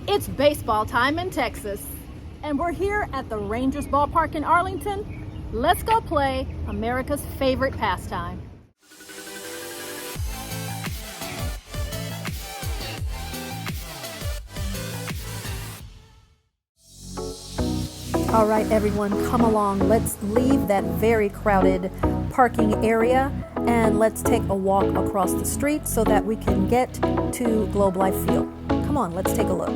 It's baseball time in Texas, and we're here at the Rangers ballpark in Arlington. Let's go play America's favorite pastime. All right, everyone, come along. Let's leave that very crowded parking area and let's take a walk across the street so that we can get to Globe Life Field. Come on, let's take a look.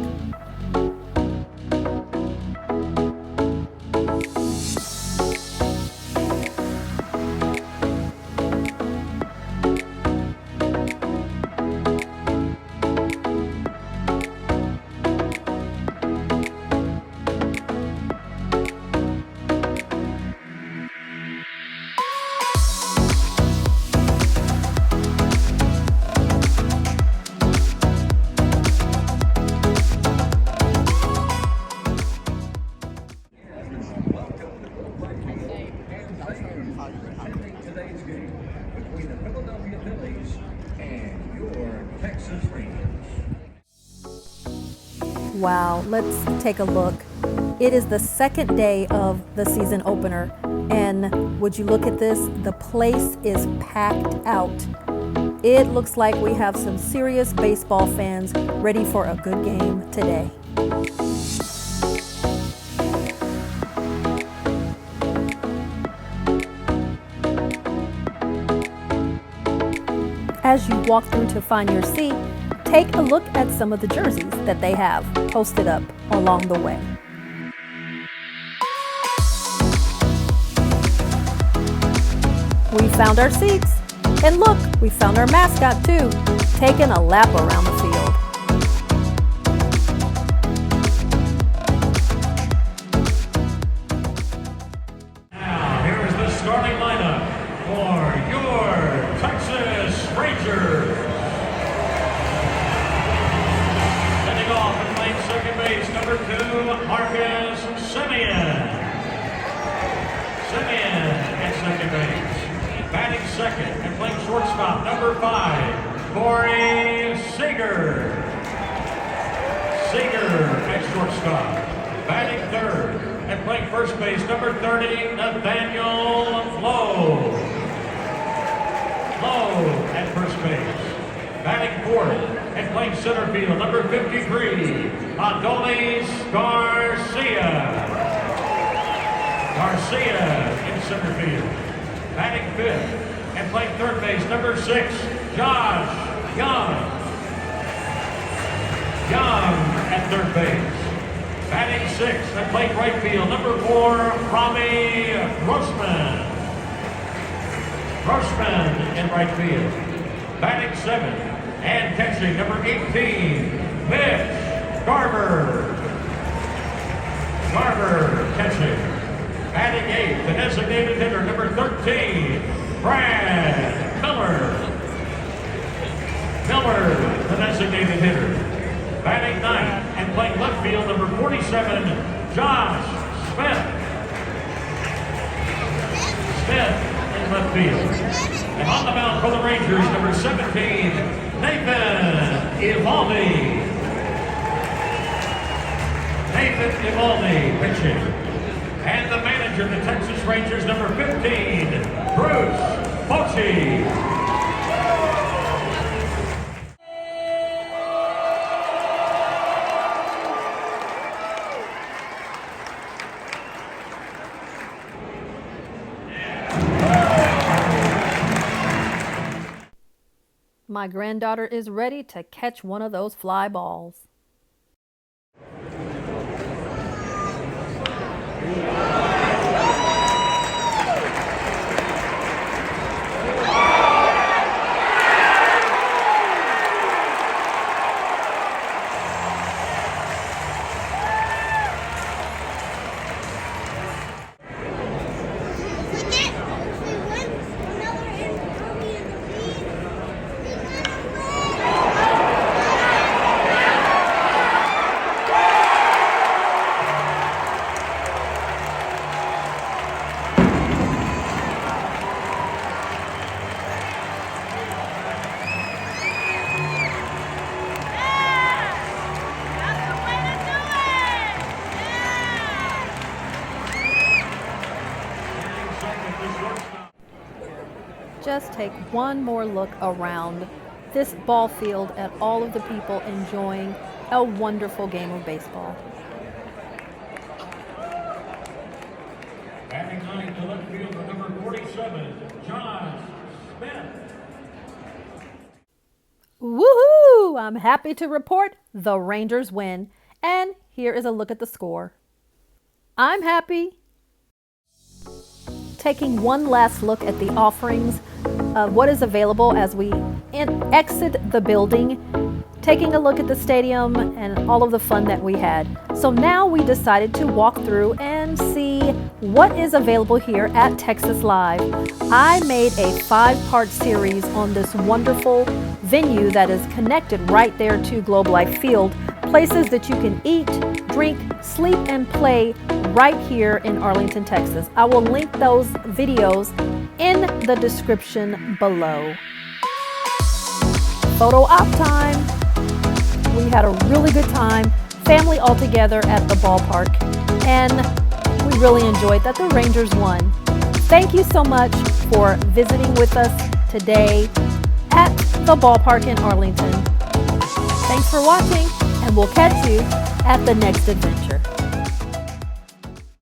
Today's game between the Philadelphia Phillies and your Texas Rangers. Wow, let's take a look. It is the second day of the season opener, and would you look at this? The place is packed out. It looks like we have some serious baseball fans ready for a good game today. As you walk through to find your seat, take a look at some of the jerseys that they have posted up along the way. We found our seats, and look, we found our mascot too, taking a lap around the field. Now, here is the starting lineup for your Texas Rangers. Setting off and playing second base, number 2, Marcus Semien. Semien at second base. Batting second and playing shortstop, number 5, Corey Seager. Seager at shortstop. Batting third and playing first base, number 30, Nathaniel Lowe. Lowe at first base. Batting fourth and playing center field, number 53, Adolis Garcia. Garcia in center field. Batting fifth and playing third base, number 6, Josh Young. Young at third base. Batting sixth and playing right field, number 4, Rami Grossman. Grossman in right field. Batting seventh and catching, number 18, Mitch Garver. Garver catching. Batting eighth, the designated hitter, number 13, Brad Miller. Miller, the designated hitter. Batting ninth and playing left field, number 47, Josh Smith. Smith in left field. And on the mound for the Rangers, number 17, Nathan Eovaldi. Nathan Eovaldi pitching. And the manager of the Texas Rangers, number 15, Bruce Bochy. My granddaughter is ready to catch one of those fly balls. just take one more look around this ball field at all of the people enjoying a wonderful game of baseball. Batting ninth to left field for number 47, John Smith. Woohoo! I'm happy to report the Rangers win. And here is a look at the score. I'm happy. Taking one last look at the offerings of what is available as we exit the building, taking a look at the stadium and all of the fun that we had. So now we decided to walk through and see what is available here at Texas Live. I made a 5-part series on this wonderful venue that is connected right there to Globe Life Field. Places that you can eat, drink, sleep, and play right here in Arlington, Texas. I will link those videos in the description below. Photo op time. We had a really good time, family all together at the ballpark, and we really enjoyed that the Rangers won. Thank you so much for visiting with us today at the ballpark in Arlington. Thanks for watching, and we'll catch you at the next adventure.